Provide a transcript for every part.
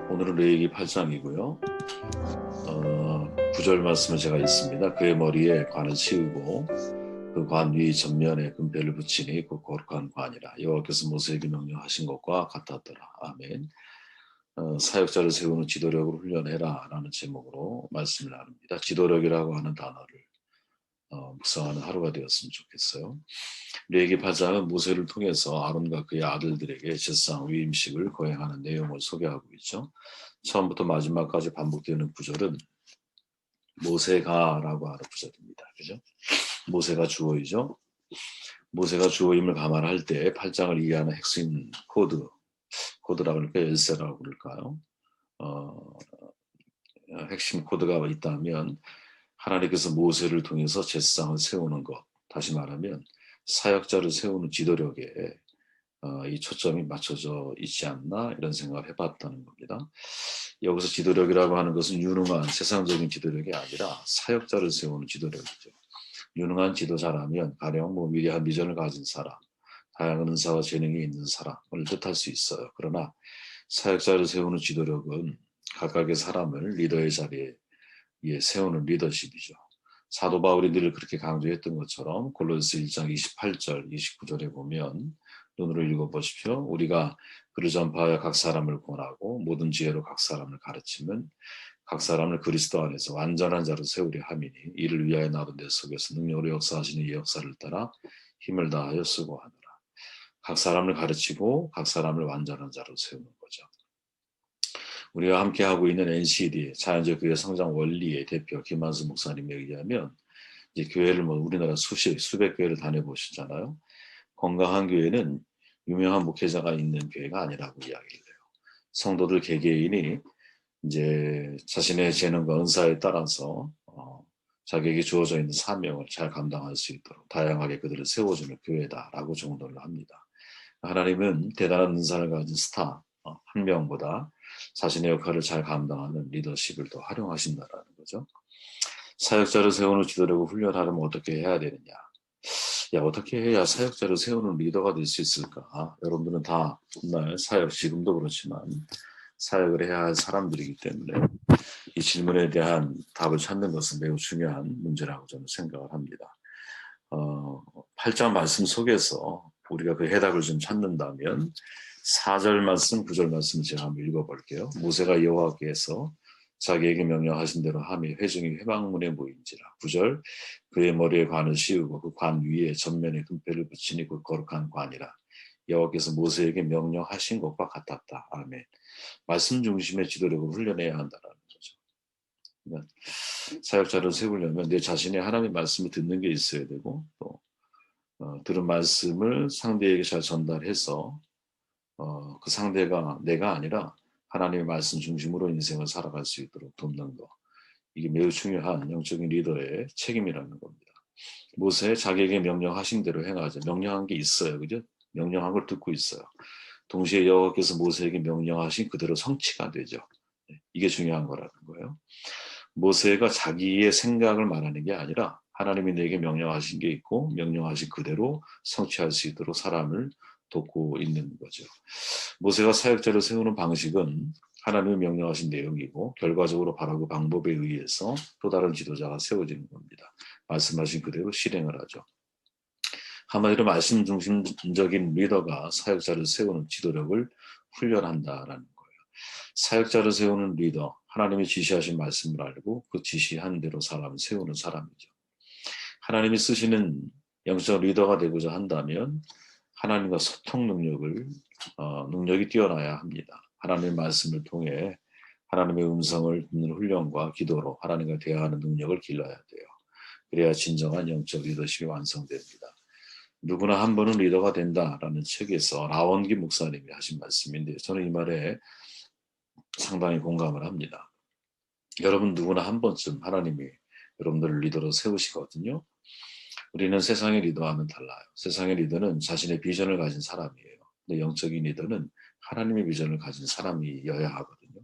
오늘은 레위기 8장이고요. 9절 말씀을 제가 읽습니다. 그의 머리에 관을 씌우고 그 관 위 전면에 금배를 붙이니 그 거룩한 관이라. 여호와께서 모세에게 명령하신 것과 같았더라. 아멘. 사역자를 세우는 지도력을 훈련해라 라는 제목으로 말씀을 나눕니다. 지도력이라고 하는 단어를 묵상하는 하루가 되었으면 좋겠어요. 레위기 8장은 모세를 통해서 아론과 그의 아들들에게 제사상 위임식을 거행하는 내용을 소개하고 있죠. 처음부터 마지막까지 반복되는 구절은 모세가라고 하는 구절입니다. 그죠? 모세가 주어이죠. 모세가 주어임을 감안할 때 8장을 이해하는 핵심 코드라고 할까요? 열쇠라고 그럴까요? 핵심 코드가 있다면 하나님께서 모세를 통해서 제사상을 세우는 것, 다시 말하면 사역자를 세우는 지도력에 이 초점이 맞춰져 있지 않나 이런 생각을 해봤다는 겁니다. 여기서 지도력이라고 하는 것은 유능한 세상적인 지도력이 아니라 사역자를 세우는 지도력이죠. 유능한 지도자라면 가령 위대한 비전을 가진 사람, 다양한 은사와 재능이 있는 사람을 뜻할 수 있어요. 그러나 사역자를 세우는 지도력은 각각의 사람을 리더의 자리에 세우는 리더십이죠. 사도 바울이 늘 그렇게 강조했던 것처럼 골로새 1장 28절, 29절에 보면 눈으로 읽어보십시오. 우리가 그를 전파하여 각 사람을 권하고 모든 지혜로 각 사람을 가르치면 각 사람을 그리스도 안에서 완전한 자로 세우려 함이니 이를 위하여 나도 내 속에서 능력으로 역사하시는 이 역사를 따라 힘을 다하여 수고하노라. 각 사람을 가르치고 각 사람을 완전한 자로 세우는 거죠. 우리가 함께하고 있는 NCD, 자연적 교회 성장 원리의 대표 김한수 목사님에 의하면 이제 교회를 우리나라 수백 교회를 다녀보시잖아요. 건강한 교회는 유명한 목회자가 있는 교회가 아니라고 이야기를 해요. 성도들 개개인이 이제 자신의 재능과 은사에 따라서 자기에게 주어져 있는 사명을 잘 감당할 수 있도록 다양하게 그들을 세워주는 교회다라고 정도를 합니다. 하나님은 대단한 은사를 가진 스타 한 명보다 자신의 역할을 잘 감당하는 리더십을 더 활용하신다라는 거죠. 사역자를 세우는 지도력을 훈련하려면 어떻게 해야 되느냐? 어떻게 해야 사역자를 세우는 리더가 될 수 있을까? 여러분들은 다 정말 지금도 그렇지만 사역을 해야 할 사람들이기 때문에 이 질문에 대한 답을 찾는 것은 매우 중요한 문제라고 저는 생각을 합니다. 8장 말씀 속에서 우리가 그 해답을 좀 찾는다면 4절 말씀, 9절 말씀을 제가 한번 읽어볼게요. 모세가 여호와께서 자기에게 명령하신 대로 함이 회중이 회막문에 모인지라. 9절 그의 머리에 관을 씌우고 그 관 위에 전면에 금패를 붙이니 그 거룩한 관이라. 여호와께서 모세에게 명령하신 것과 같았다. 아멘. 말씀 중심의 지도력을 훈련해야 한다는 거죠. 그러니까 사역자를 세우려면 내 자신의 하나님의 말씀을 듣는 게 있어야 되고 또 들은 말씀을 상대에게 잘 전달해서 그 상대가 내가 아니라 하나님의 말씀 중심으로 인생을 살아갈 수 있도록 돕는 것. 이게 매우 중요한 영적인 리더의 책임이라는 겁니다. 모세 자기에게 명령하신 대로 행하자. 명령한 게 있어요. 그죠? 명령한 걸 듣고 있어요. 동시에 여호와께서 모세에게 명령하신 그대로 성취가 되죠. 이게 중요한 거라는 거예요. 모세가 자기의 생각을 말하는 게 아니라 하나님이 내게 명령하신 게 있고 명령하신 그대로 성취할 수 있도록 사람을 돕고 있는 거죠. 모세가 사역자를 세우는 방식은 하나님이 명령하신 내용이고 결과적으로 바로 그 방법에 의해서 또 다른 지도자가 세워지는 겁니다. 말씀하신 그대로 실행을 하죠. 한마디로 말씀 중심적인 리더가 사역자를 세우는 지도력을 훈련한다라는 거예요. 사역자를 세우는 리더, 하나님이 지시하신 말씀을 알고 그 지시한 대로 사람을 세우는 사람이죠. 하나님이 쓰시는 영적 리더가 되고자 한다면 하나님과 소통 능력이 뛰어나야 합니다. 하나님의 말씀을 통해 하나님의 음성을 듣는 훈련과 기도로 하나님과 대화하는 능력을 길러야 돼요. 그래야 진정한 영적 리더십이 완성됩니다. 누구나 한 번은 리더가 된다라는 책에서 라원기 목사님이 하신 말씀인데 저는 이 말에 상당히 공감을 합니다. 여러분 누구나 한 번쯤 하나님이 여러분들을 리더로 세우시거든요. 우리는 세상의 리더와는 달라요. 세상의 리더는 자신의 비전을 가진 사람이에요. 근데 영적인 리더는 하나님의 비전을 가진 사람이어야 하거든요.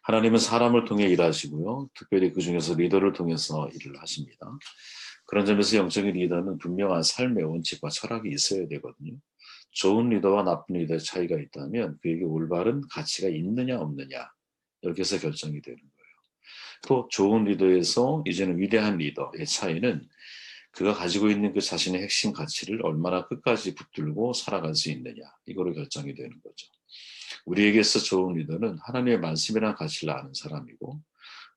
하나님은 사람을 통해 일하시고요. 특별히 그 중에서 리더를 통해서 일을 하십니다. 그런 점에서 영적인 리더는 분명한 삶의 원칙과 철학이 있어야 되거든요. 좋은 리더와 나쁜 리더의 차이가 있다면 그에게 올바른 가치가 있느냐 없느냐 여기서 결정이 되는 거예요. 또 좋은 리더에서 이제는 위대한 리더의 차이는 그가 가지고 있는 그 자신의 핵심 가치를 얼마나 끝까지 붙들고 살아갈 수 있느냐 이거로 결정이 되는 거죠. 우리에게서 좋은 리더는 하나님의 말씀이라는 가치를 아는 사람이고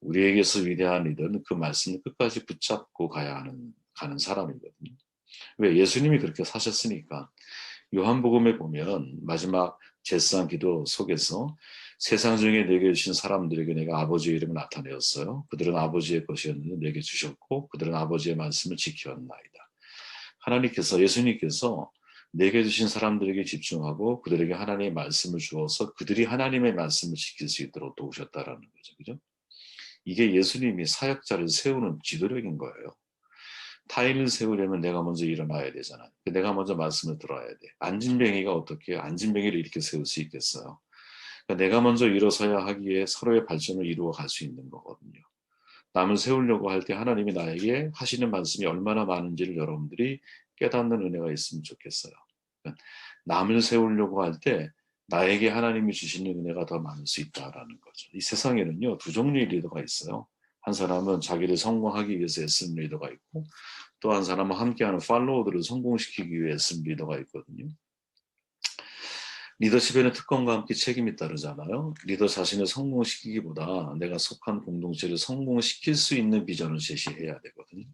우리에게서 위대한 리더는 그 말씀을 끝까지 붙잡고 가는 사람이거든요. 왜? 예수님이 그렇게 사셨으니까. 요한복음에 보면 마지막 제사장 기도 속에서 세상 중에 내게 주신 사람들에게 내가 아버지의 이름을 나타내었어요. 그들은 아버지의 것이었는데 내게 주셨고 그들은 아버지의 말씀을 지켰나이다. 하나님께서 예수님께서 내게 주신 사람들에게 집중하고 그들에게 하나님의 말씀을 주어서 그들이 하나님의 말씀을 지킬 수 있도록 도우셨다라는 거죠. 그죠? 이게 예수님이 사역자를 세우는 지도력인 거예요. 타인을 세우려면 내가 먼저 일어나야 되잖아요. 내가 먼저 말씀을 들어야 돼. 안진뱅이가 어떻게 안진뱅이를 이렇게 세울 수 있겠어요? 그러니까 내가 먼저 일어서야 하기에 서로의 발전을 이루어 갈 수 있는 거거든요. 남을 세우려고 할 때 하나님이 나에게 하시는 말씀이 얼마나 많은지를 여러분들이 깨닫는 은혜가 있으면 좋겠어요. 그러니까 남을 세우려고 할 때 나에게 하나님이 주시는 은혜가 더 많을 수 있다라는 거죠. 이 세상에는요, 두 종류의 리더가 있어요. 한 사람은 자기를 성공하기 위해서 애쓰는 리더가 있고 또 한 사람은 함께하는 팔로워들을 성공시키기 위해 애쓰는 리더가 있거든요. 리더십에는 특권과 함께 책임이 따르잖아요. 리더 자신을 성공시키기보다 내가 속한 공동체를 성공시킬 수 있는 비전을 제시해야 되거든요.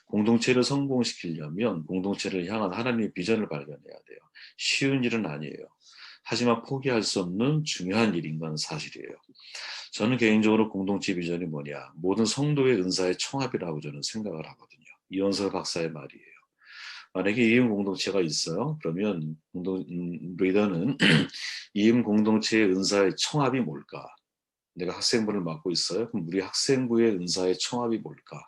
공동체를 성공시키려면 공동체를 향한 하나님의 비전을 발견해야 돼요. 쉬운 일은 아니에요. 하지만 포기할 수 없는 중요한 일인 건 사실이에요. 저는 개인적으로 공동체 비전이 뭐냐. 모든 성도의 은사의 총합이라고 저는 생각을 하거든요. 이원설 박사의 말이에요. 만약에 이음 공동체가 있어요. 그러면 리더는 이음 공동체의 은사의 총합이 뭘까? 내가 학생부를 맡고 있어요. 그럼 우리 학생부의 은사의 총합이 뭘까?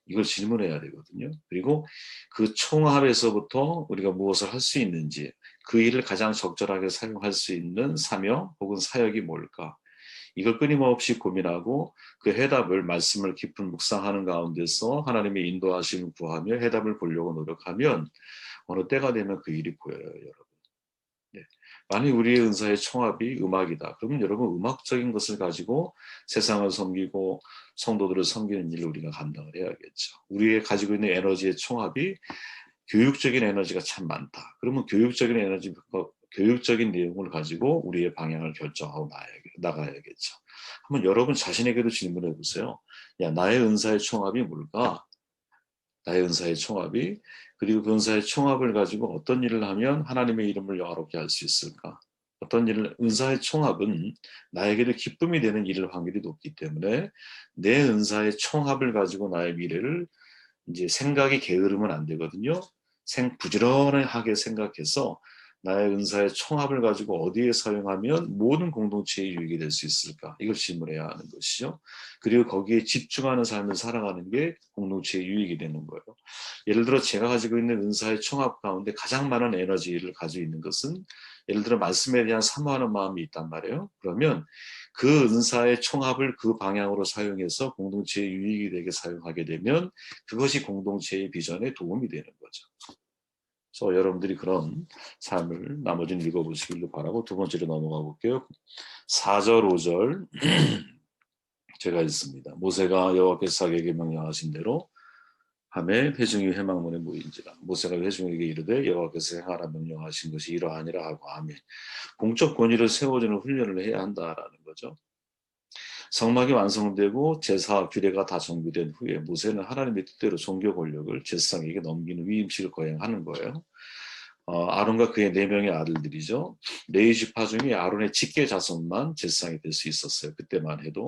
이걸 질문해야 되거든요. 그리고 그 총합에서부터 우리가 무엇을 할 수 있는지 그 일을 가장 적절하게 사용할 수 있는 사명 혹은 사역이 뭘까? 이걸 끊임없이 고민하고 그 해답을 말씀을 깊은 묵상하는 가운데서 하나님의 인도하심을 구하며 해답을 보려고 노력하면 어느 때가 되면 그 일이 보여요, 여러분. 네. 만약 우리의 은사의 총합이 음악이다. 그러면 여러분 음악적인 것을 가지고 세상을 섬기고 성도들을 섬기는 일을 우리가 감당을 해야겠죠. 우리의 가지고 있는 에너지의 총합이 교육적인 에너지가 참 많다. 그러면 교육적인 내용을 가지고 우리의 방향을 결정하고 나가야겠죠. 한번 여러분 자신에게도 질문해 보세요. 야, 나의 은사의 총합이 뭘까? 나의 은사의 총합이 그리고 그 은사의 총합을 가지고 어떤 일을 하면 하나님의 이름을 영화롭게 할 수 있을까? 어떤 일을 은사의 총합은 나에게도 기쁨이 되는 일을 확률이 높기 때문에 내 은사의 총합을 가지고 나의 미래를 이제 생각이 게으르면 안 되거든요. 부지런하게 생각해서 나의 은사의 총합을 가지고 어디에 사용하면 모든 공동체의 유익이 될 수 있을까? 이걸 질문해야 하는 것이죠. 그리고 거기에 집중하는 삶을 살아가는 게 공동체의 유익이 되는 거예요. 예를 들어 제가 가지고 있는 은사의 총합 가운데 가장 많은 에너지를 가지고 있는 것은 예를 들어 말씀에 대한 사모하는 마음이 있단 말이에요. 그러면 그 은사의 총합을 그 방향으로 사용해서 공동체의 유익이 되게 사용하게 되면 그것이 공동체의 비전에 도움이 되는 거죠. 그래서 여러분들이 그런 삶을 나머지는 읽어보시기를 바라고 두 번째로 넘어가 볼게요. 4절, 5절 제가 읽습니다. 모세가 여호와께서 자기에게 명령하신 대로 하매 회중이 회막문에 모인지라. 모세가 회중에게 이르되 여호와께서 행하라 명령하신 것이 이러하니라 하고 아멘. 공적 권위를 세워주는 훈련을 해야 한다라는 거죠. 성막이 완성되고 제사 규례가 다 정비된 후에 모세는 하나님의 뜻대로 종교 권력을 제사장에게 넘기는 위임식을 거행하는 거예요. 아론과 그의 4명의 아들들이죠. 레위 지파 중에 아론의 직계 자손만 제사장이 될 수 있었어요. 그때만 해도.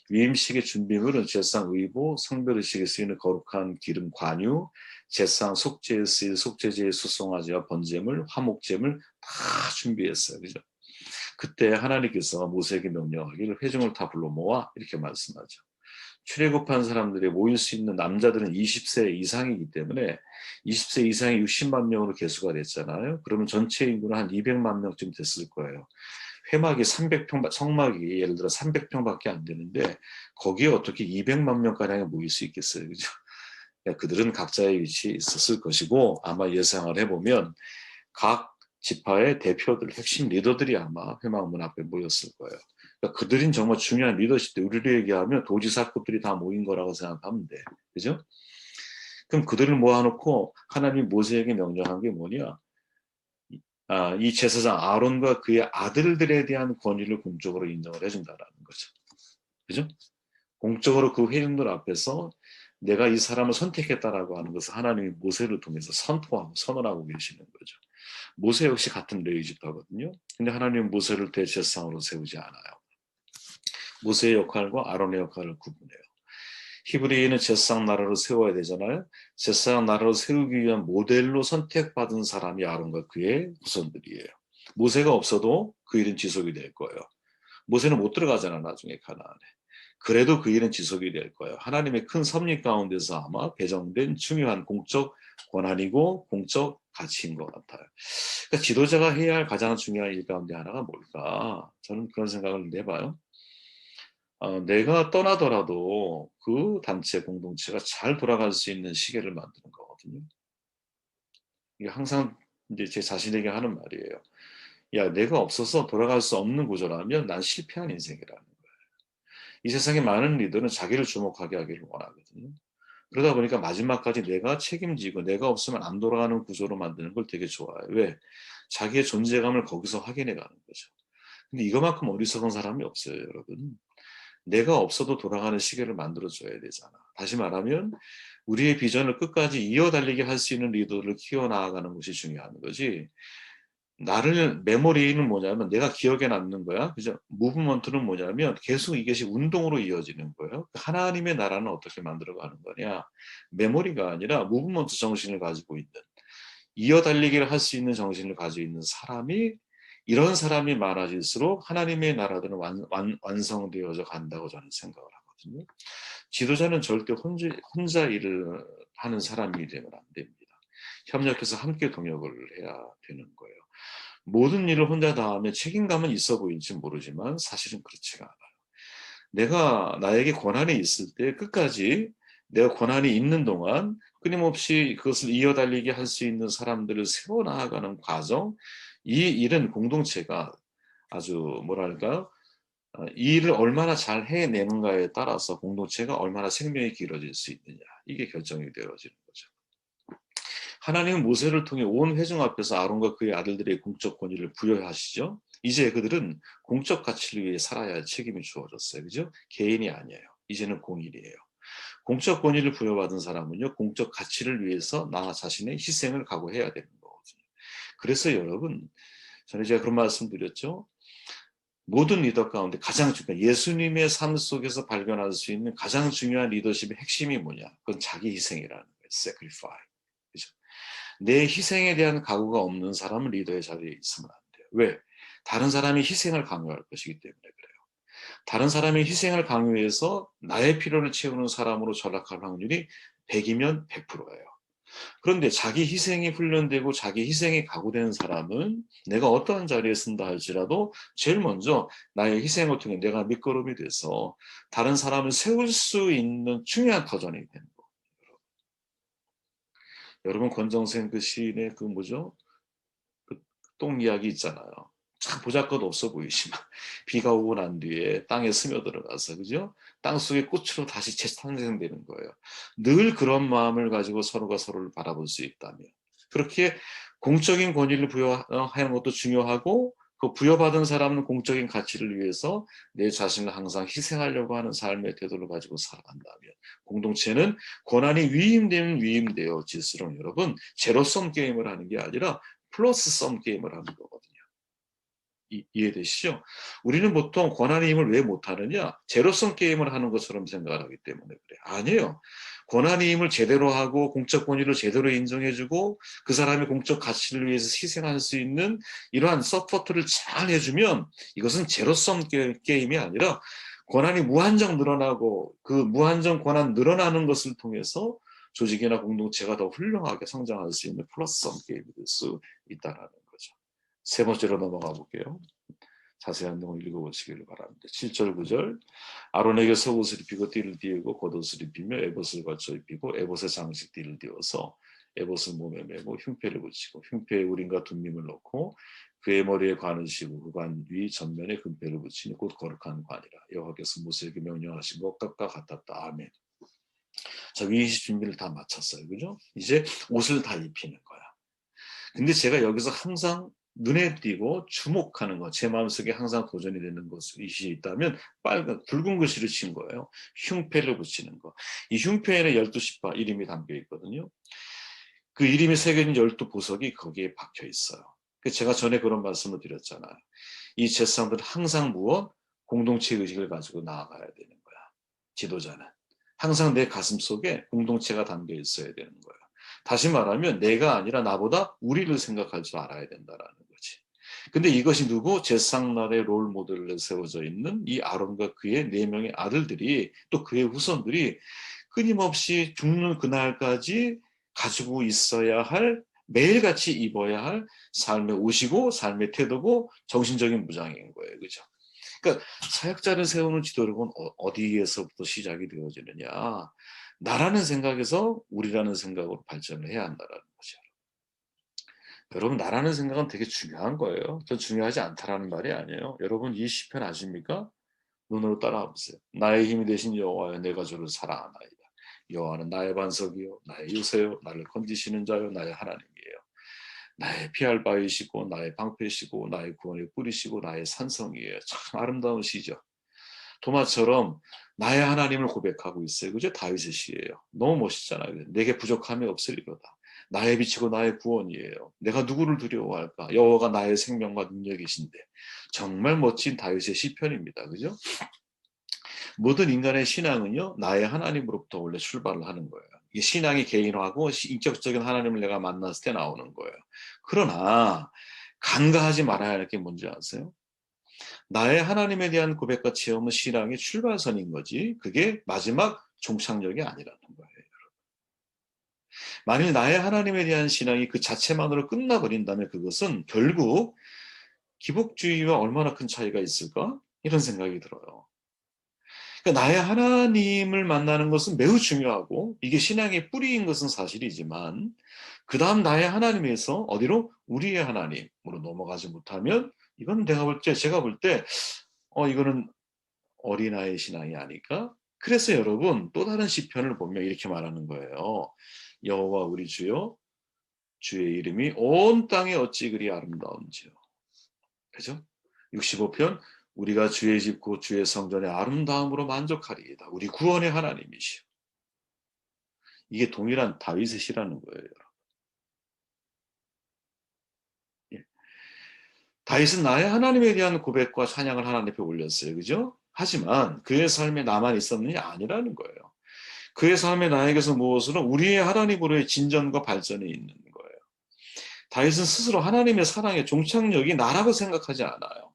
위임식의 준비물은 제사장 의복, 성별의식에 쓰이는 거룩한 기름 관유, 제사장 속죄에 쓰일 속죄제의 수송아지와 번제물, 화목제물 다 준비했어요. 그죠? 그때 하나님께서 모세에게 명령하기를 회중을 다 불러 모아 이렇게 말씀하죠. 출애굽한 사람들이 모일 수 있는 남자들은 20세 이상이기 때문에 20세 이상이 60만 명으로 계수가 됐잖아요. 그러면 전체 인구는 한 200만 명쯤 됐을 거예요. 회막이 300평, 성막이 예를 들어 300평밖에 안 되는데 거기에 어떻게 200만 명가량이 모일 수 있겠어요. 그죠? 그들은 각자의 위치에 있었을 것이고 아마 예상을 해보면 각 지파의 대표들, 핵심 리더들이 아마 회막문 앞에 모였을 거예요. 그러니까 그들은 정말 중요한 리더십, 우리로 얘기하면 도지사급들이 다 모인 거라고 생각하면 돼. 그죠? 그럼 그들을 모아놓고 하나님이 모세에게 명령한 게 뭐냐? 이 제사장 아론과 그의 아들들에 대한 권위를 공적으로 인정을 해준다라는 거죠. 그죠? 공적으로 그 회중들 앞에서 내가 이 사람을 선택했다라고 하는 것을 하나님이 모세를 통해서 선포하고 선언하고 계시는 거죠. 모세 역시 같은 레위지파거든요. 근데 하나님은 모세를 대제사장으로 세우지 않아요. 모세의 역할과 아론의 역할을 구분해요. 히브리인은 제사장 나라를 세워야 되잖아요. 제사장 나라를 세우기 위한 모델로 선택받은 사람이 아론과 그의 후손들이에요. 모세가 없어도 그 일은 지속이 될 거예요. 모세는 못 들어가잖아, 나중에 가나안에. 그래도 그 일은 지속이 될 거예요. 하나님의 큰 섭리 가운데서 아마 배정된 중요한 공적 권한이고 공적 가치인 것 같아요. 그러니까 지도자가 해야 할 가장 중요한 일 가운데 하나가 뭘까? 저는 그런 생각을 해봐요. 내가 떠나더라도 그 단체 공동체가 잘 돌아갈 수 있는 시계를 만드는 거거든요. 이게 항상 이제 제 자신에게 하는 말이에요. 야, 내가 없어서 돌아갈 수 없는 구조라면 난 실패한 인생이라는 거예요. 이 세상에 많은 리더는 자기를 주목하게 하기를 원하거든요. 그러다 보니까 마지막까지 내가 책임지고 내가 없으면 안 돌아가는 구조로 만드는 걸 되게 좋아해요. 왜? 자기의 존재감을 거기서 확인해 가는 거죠. 근데 이거만큼 어리석은 사람이 없어요, 여러분. 내가 없어도 돌아가는 시계를 만들어줘야 되잖아. 다시 말하면 우리의 비전을 끝까지 이어달리게 할 수 있는 리더를 키워나가는 것이 중요한 거지. 나를 메모리는 뭐냐면 내가 기억에 남는 거야. 그죠? 무브먼트는 뭐냐면 계속 이것이 운동으로 이어지는 거예요. 하나님의 나라는 어떻게 만들어가는 거냐. 메모리가 아니라 무브먼트 정신을 가지고 있는 이어달리기를 할 수 있는 정신을 가지고 있는 사람이 이런 사람이 많아질수록 하나님의 나라들은 완성되어져 간다고 저는 생각을 하거든요. 지도자는 절대 혼자 일을 하는 사람이 되면 안 됩니다. 협력해서 함께 동역을 해야 되는 거예요. 모든 일을 혼자 다 하면 책임감은 있어 보일지 모르지만 사실은 그렇지가 않아요. 내가 나에게 권한이 있을 때 끝까지 내가 권한이 있는 동안 끊임없이 그것을 이어달리게 할 수 있는 사람들을 세워나가는 과정, 이 일은 공동체가 아주 뭐랄까 이 일을 얼마나 잘 해내는가에 따라서 공동체가 얼마나 생명이 길어질 수 있느냐 이게 결정이 되어지는 거죠. 하나님은 모세를 통해 온 회중 앞에서 아론과 그의 아들들의 공적 권위를 부여하시죠. 이제 그들은 공적 가치를 위해 살아야 할 책임이 주어졌어요. 그죠? 개인이 아니에요. 이제는 공인이에요. 공적 권위를 부여받은 사람은요, 공적 가치를 위해서 나 자신의 희생을 각오해야 되는 거거든요. 그래서 여러분, 저는 제가 그런 말씀 드렸죠. 모든 리더 가운데 가장 중요한 예수님의 삶 속에서 발견할 수 있는 가장 중요한 리더십의 핵심이 뭐냐? 그건 자기 희생이라는 거예요. sacrifice. 그죠? 내 희생에 대한 각오가 없는 사람은 리더의 자리에 있으면 안 돼요. 왜? 다른 사람이 희생을 강요할 것이기 때문에 그래요. 다른 사람이 희생을 강요해서 나의 필요를 채우는 사람으로 전락할 확률이 100이면 100%예요. 그런데 자기 희생이 훈련되고 자기 희생이 각오된 사람은 내가 어떠한 자리에 쓴다 할지라도 제일 먼저 나의 희생을 통해 내가 밑거름이 돼서 다른 사람을 세울 수 있는 중요한 터전이 되는 거예요. 여러분 권정생 그 시인의 그 뭐죠? 그 똥 이야기 있잖아요. 참 보잘것 없어 보이지만 비가 오고 난 뒤에 땅에 스며들어가서 그죠? 땅 속의 꽃으로 다시 재탄생되는 거예요. 늘 그런 마음을 가지고 서로가 서로를 바라볼 수 있다면 그렇게 공적인 권위를 부여하는 것도 중요하고 그 부여받은 사람은 공적인 가치를 위해서 내 자신을 항상 희생하려고 하는 삶의 태도를 가지고 살아간다면 공동체는 권한이 위임되면 위임되어질수록 여러분 제로섬 게임을 하는 게 아니라 플러스 썸 게임을 하는 거거든요. 이해되시죠? 우리는 보통 권한의 힘을 왜 못하느냐? 제로섬 게임을 하는 것처럼 생각을 하기 때문에 그래요. 아니에요. 권한의 힘을 제대로 하고 공적 권위를 제대로 인정해주고 그 사람의 공적 가치를 위해서 희생할 수 있는 이러한 서포트를 잘 해주면 이것은 제로섬 게임이 아니라 권한이 무한정 늘어나고 그 무한정 권한 늘어나는 것을 통해서 조직이나 공동체가 더 훌륭하게 성장할 수 있는 플러스섬 게임이 될 수 있다는 거죠. 세 번째로 넘어가 볼게요. 자세한 내용을 읽어보시기를 바랍니다. 7절 9절 아론에게 속옷을 입히고 띠를 띠고 겉옷을 입히며 에봇을 걸쳐 입히고 에봇의 장식 띠를 띠어서 에봇을 몸에 메고 흉패를 붙이고 흉패에 우림과 둠밈을 넣고 그의 머리에 관을 씌고 그 관 위 전면에 금패를 붙이니 곧 거룩한 관이라. 여호와께서 모세에게 명령하신 것과 같았다. 아멘. 자, 위의식 준비를 다 마쳤어요. 그죠? 이제 옷을 다 입히는 거야. 근데 제가 여기서 항상 눈에 띄고 주목하는 거, 제 마음속에 항상 도전이 되는 것이 있다면 붉은 글씨를 친 거예요. 흉패를 붙이는 거. 이 흉패에는 12지파 이름이 담겨 있거든요. 그 이름이 새겨진 12보석이 거기에 박혀 있어요. 제가 전에 그런 말씀을 드렸잖아요. 이 제사장들은 항상 무엇? 공동체 의식을 가지고 나아가야 되는 거야. 지도자는. 항상 내 가슴 속에 공동체가 담겨 있어야 되는 거야. 다시 말하면 내가 아니라 나보다 우리를 생각할 줄 알아야 된다라는 거지. 근데 이것이 누구? 제사장날의 롤 모델로 세워져 있는 이 아론과 그의 4명의 아들들이 또 그의 후손들이 끊임없이 죽는 그날까지 가지고 있어야 할, 매일같이 입어야 할 삶의 옷이고 삶의 태도고 정신적인 무장인 거예요. 그죠? 그러니까 사역자를 세우는 지도력은 어디에서부터 시작이 되어지느냐. 나라는 생각에서 우리라는 생각으로 발전을 해야 한다는 거죠. 여러분, 나라는 생각은 되게 중요한 거예요. 저 중요하지 않다라는 말이 아니에요. 여러분, 이 시편 아십니까? 눈으로 따라와 보세요. 나의 힘이 되신 여호와여, 내가 주를 사랑하나이다. 여호와는 나의 반석이요 나의 요새요 나를 건지시는 자요 나의 하나님이에요. 나의 피할 바위시고 나의 방패시고 나의 구원의 뿌리시고 나의 산성이에요. 참 아름다운 시죠. 도마처럼 나의 하나님을 고백하고 있어요. 그죠? 다윗의 시예요. 너무 멋있잖아요. 내게 부족함이 없으리로다. 나의 빛이고 나의 구원이에요. 내가 누구를 두려워할까? 여호와가 나의 생명과 능력이신데. 정말 멋진 다윗의 시편입니다. 그죠? 모든 인간의 신앙은요, 나의 하나님으로부터 원래 출발을 하는 거예요. 이 신앙이 개인화하고 인격적인 하나님을 내가 만났을 때 나오는 거예요. 그러나 간과하지 말아야 할 게 뭔지 아세요? 나의 하나님에 대한 고백과 체험은 신앙의 출발선인 거지, 그게 마지막 종착역이 아니라는 거예요. 만일 나의 하나님에 대한 신앙이 그 자체만으로 끝나버린다면 그것은 결국 기복주의와 얼마나 큰 차이가 있을까? 이런 생각이 들어요. 그러니까 나의 하나님을 만나는 것은 매우 중요하고 이게 신앙의 뿌리인 것은 사실이지만 그 다음 나의 하나님에서 어디로? 우리의 하나님으로 넘어가지 못하면 이건 제가 볼 때 이거는 어린아이 신앙이 아닐까? 그래서 여러분 또 다른 시편을 보면 이렇게 말하는 거예요. 여호와 우리 주여 주의 이름이 온 땅에 어찌 그리 아름다운지요. 그죠? 65편 우리가 주의 집 곧 주의 성전의 아름다움으로 만족하리이다. 우리 구원의 하나님이시오. 이게 동일한 다윗의 시라는 거예요. 예. 다윗은 나의 하나님에 대한 고백과 찬양을 하나님 앞에 올렸어요. 그죠? 하지만 그의 삶에 나만 있었느냐? 아니라는 거예요. 그의 삶에 나에게서 무엇으로? 우리의 하나님으로의 진전과 발전이 있는 거예요. 다윗은 스스로 하나님의 사랑의 종착역이 나라고 생각하지 않아요.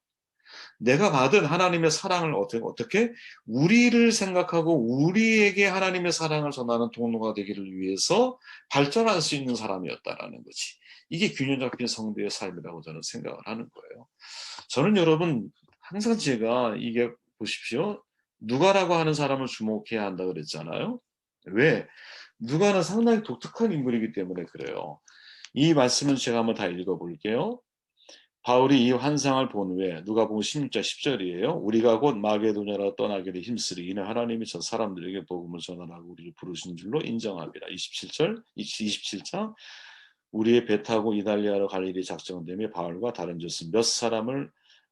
내가 받은 하나님의 사랑을 어떻게 우리를 생각하고 우리에게 하나님의 사랑을 전하는 통로가 되기를 위해서 발전할 수 있는 사람이었다라는 거지. 이게 균형 잡힌 성도의 삶이라고 저는 생각을 하는 거예요. 저는 여러분 항상 제가 이게 보십시오. 누가라고 하는 사람을 주목해야 한다 그랬잖아요. 왜? 누가는 상당히 독특한 인물이기 때문에 그래요. 이 말씀을 제가 한번 다 읽어볼게요. 바울이 이 환상을 본 후에 누가복음 16장 10절이에요. 우리가 곧 마게도냐로 떠나기를 힘쓰리 이는 하나님이 저 사람들에게 복음을 전하라고 우리를 부르신 줄로 인정합니다. 27장 우리의 배 타고 이달리아로 갈 일이 작정되며 바울과 다른 조스 몇 사람을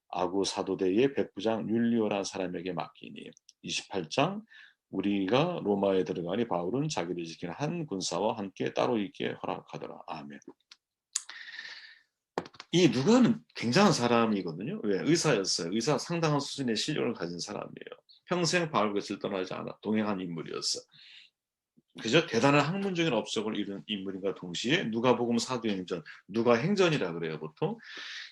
아구 사도대의 백부장 율리오라는 사람에게 맡기니 28장 우리가 로마에 들어가니 바울은 자기를 지키는 한 군사와 함께 따로 있게 허락하더라. 아멘. 이 누가는 굉장한 사람이거든요. 왜? 의사였어요. 의사 상당한 수준의 실력을 가진 사람이에요. 평생 바울 곁을 떠나지 않아 동행한 인물이었어. 그저 대단한 학문적인 업적을 이룬 인물인가 동시에 누가복음 사도행전, 누가행전이라 그래요 보통.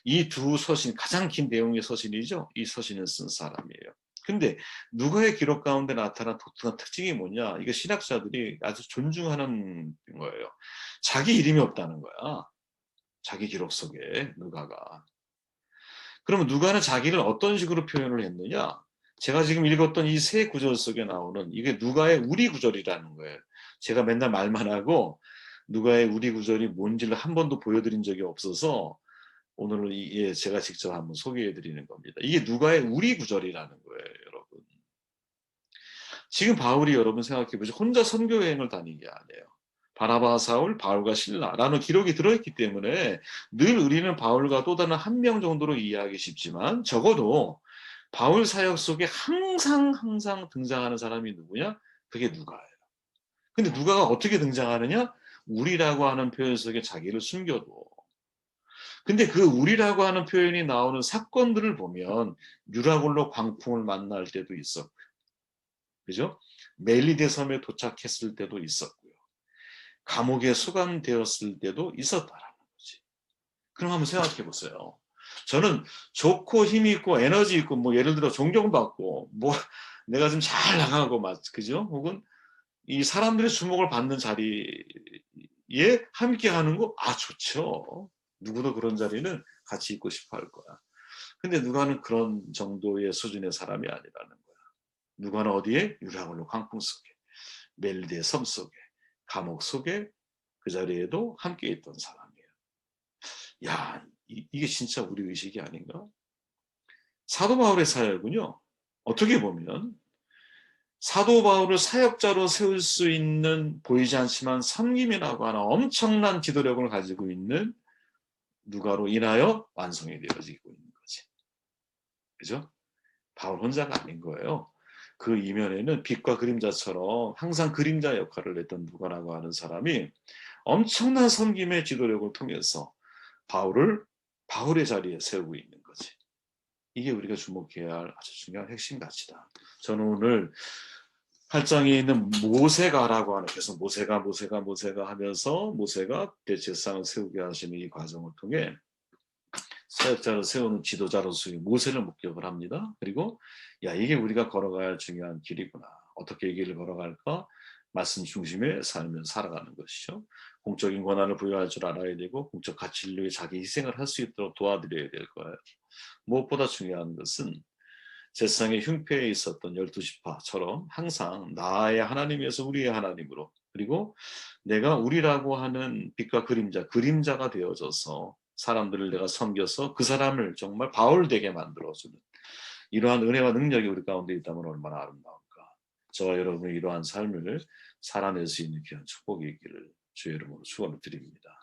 이 두 서신 가장 긴 내용의 서신이죠. 이 서신을 쓴 사람이에요. 근데 누가의 기록 가운데 나타난 독특한 특징이 뭐냐? 이거 신학자들이 아주 존중하는 거예요. 자기 이름이 없다는 거야. 자기 기록 속에 누가가. 그러면 누가는 자기를 어떤 식으로 표현을 했느냐? 제가 지금 읽었던 이 세 구절 속에 나오는 이게 누가의 우리 구절이라는 거예요. 제가 맨날 말만 하고 누가의 우리 구절이 뭔지를 한 번도 보여드린 적이 없어서 오늘 제가 직접 한번 소개해 드리는 겁니다. 이게 누가의 우리 구절이라는 거예요, 여러분. 지금 바울이 여러분 생각해 보시죠. 혼자 선교 여행을 다닌 게 아니에요. 바나바, 사울, 바울과 실라라는 기록이 들어있기 때문에 늘 우리는 바울과 또 다른 한 명 정도로 이해하기 쉽지만 적어도 바울 사역 속에 항상 등장하는 사람이 누구냐? 그게 누가예요. 근데 누가가 어떻게 등장하느냐? 우리라고 하는 표현 속에 자기를 숨겨둬. 근데 그 우리라고 하는 표현이 나오는 사건들을 보면 유라굴로 광풍을 만날 때도 있었고요. 그죠? 멜리데 섬에 도착했을 때도 있었고요. 감옥에 수감되었을 때도 있었다라는 거지. 그럼 한번 생각해 보세요. 저는 좋고 힘 있고 에너지 있고 뭐 예를 들어 존경받고 뭐 내가 좀 잘 나가고 막 그죠? 혹은 이 사람들의 주목을 받는 자리에 함께 하는 거 좋죠. 누구도 그런 자리는 같이 있고 싶어 할 거야. 근데 누가는 그런 정도의 수준의 사람이 아니라는 거야. 누가는 어디에? 유랑홀로 광풍 속에, 멜리의 섬 속에, 감옥 속에 그 자리에도 함께 있던 사람이에요. 야, 이게 진짜 우리 의식이 아닌가? 사도 바울의 사역은요. 어떻게 보면 사도 바울을 사역자로 세울 수 있는 보이지 않지만 섬김이라고 하는 엄청난 기도력을 가지고 있는 누가로 인하여 완성이 되어지고 있는 거지. 그죠? 바울 혼자가 아닌 거예요. 그 이면에는 빛과 그림자처럼 항상 그림자 역할을 했던 누가라고 하는 사람이 엄청난 섬김의 지도력을 통해서 바울을 바울의 자리에 세우고 있는 거지. 이게 우리가 주목해야 할 아주 중요한 핵심 가치다. 저는 오늘 8장에 있는 모세가라고 하는, 계속 모세가 하면서 모세가 대제사장을 세우게 하시는 이 과정을 통해 사역자를 세우는 지도자로서의 모세를 목격을 합니다. 그리고 이게 우리가 걸어가야 할 중요한 길이구나. 어떻게 이 길을 걸어갈까? 말씀 중심의 삶을 살아가는 것이죠. 공적인 권한을 부여할 줄 알아야 되고 공적 가치를 위해 자기 희생을 할 수 있도록 도와드려야 될 거예요. 무엇보다 중요한 것은 제사장의 흉패에 있었던 12지파처럼 항상 나의 하나님에서 우리의 하나님으로, 그리고 내가 우리라고 하는 빛과 그림자가 되어져서 사람들을 내가 섬겨서 그 사람을 정말 바울되게 만들어주는 이러한 은혜와 능력이 우리 가운데 있다면 얼마나 아름다울까. 저와 여러분의 이러한 삶을 살아낼 수 있는 귀한 축복이 있기를 주의 이름으로 축원을 드립니다.